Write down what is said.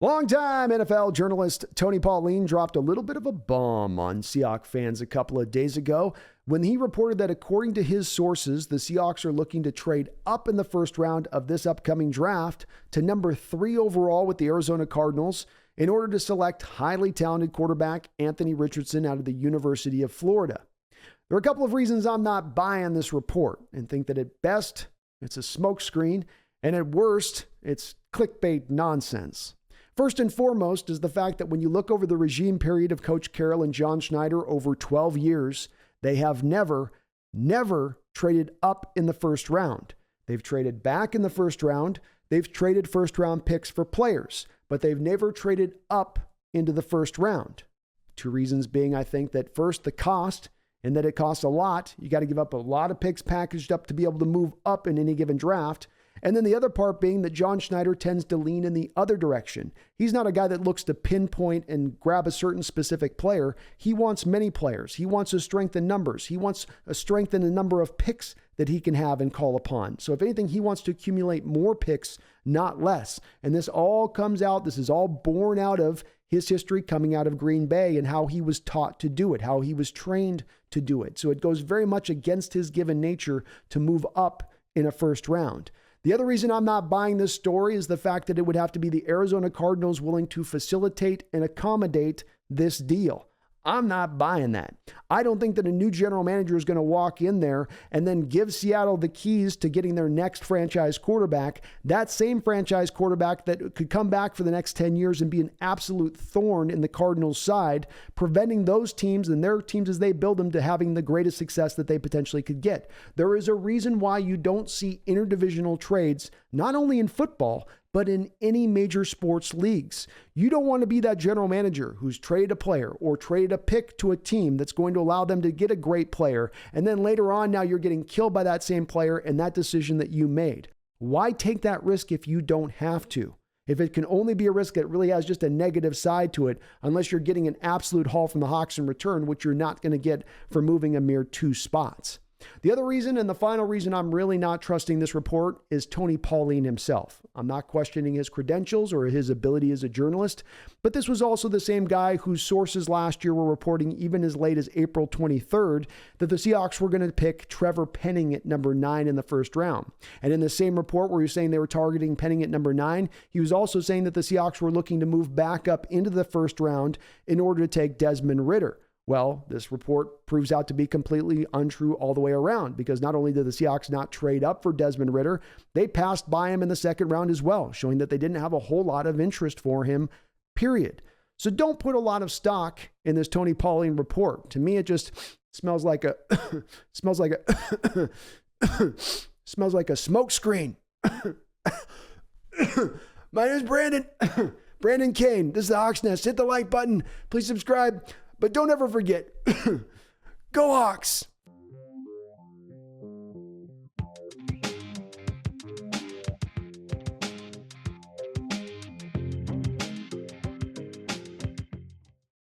Longtime NFL journalist Tony Pauline dropped a little bit of a bomb on Seahawks fans a couple of days ago when he reported that according to his sources, the Seahawks are looking to trade up in the first round of this upcoming draft to number 3 overall with the Arizona Cardinals in order to select highly talented quarterback Anthony Richardson out of the University of Florida. There are a couple of reasons I'm not buying this report and think that at best, it's a smokescreen, and at worst, it's clickbait nonsense. First and foremost is the fact that when you look over the regime period of Coach Carroll and John Schneider over 12 years, they have never traded up in the first round. They've traded back in the first round. They've traded first-round picks for players, but they've never traded up into the first round. Two reasons being, I think, that first, the cost, and that it costs a lot. You got to give up a lot of picks packaged up to be able to move up in any given draft. And then the other part being that John Schneider tends to lean in the other direction. He's not a guy that looks to pinpoint and grab a certain specific player. He wants many players. He wants a strength in numbers. He wants a strength in the number of picks that he can have and call upon. So if anything, he wants to accumulate more picks, not less. And this all comes out, this is all born out of his history coming out of Green Bay and how he was taught to do it, how he was trained to do it. So it goes very much against his given nature to move up in a first round. The other reason I'm not buying this story is the fact that it would have to be the Arizona Cardinals willing to facilitate and accommodate this deal. I'm not buying that. I don't think that a new general manager is going to walk in there and then give Seattle the keys to getting their next franchise quarterback, that same franchise quarterback that could come back for the next 10 years and be an absolute thorn in the Cardinals' side, preventing those teams and their teams as they build them to having the greatest success that they potentially could get. There is a reason why you don't see interdivisional trades, not only in football, but in any major sports leagues. You don't want to be that general manager who's traded a player or traded a pick to a team that's going to allow them to get a great player. And then later on, now you're getting killed by that same player and that decision that you made. Why take that risk if you don't have to? If it can only be a risk that really has just a negative side to it, unless you're getting an absolute haul from the Hawks in return, which you're not going to get for moving a mere 2 spots. The other reason and the final reason I'm really not trusting this report is Tony Pauline himself. I'm not questioning his credentials or his ability as a journalist, but this was also the same guy whose sources last year were reporting even as late as April 23rd that the Seahawks were going to pick Trevor Penning at number 9 in the first round. And in the same report where he was saying they were targeting Penning at number 9, he was also saying that the Seahawks were looking to move back up into the first round in order to take Desmond Ridder. Well, this report proves out to be completely untrue all the way around because not only did the Seahawks not trade up for Desmond Ridder, they passed by him in the second round as well, showing that they didn't have a whole lot of interest for him, period. So don't put a lot of stock in this Tony Pauline report. To me, it just smells like a smells like a smokescreen. My name is Brandon Kane. This is the Hawks Nest. Hit the like button. Please subscribe. But don't ever forget, go Hawks!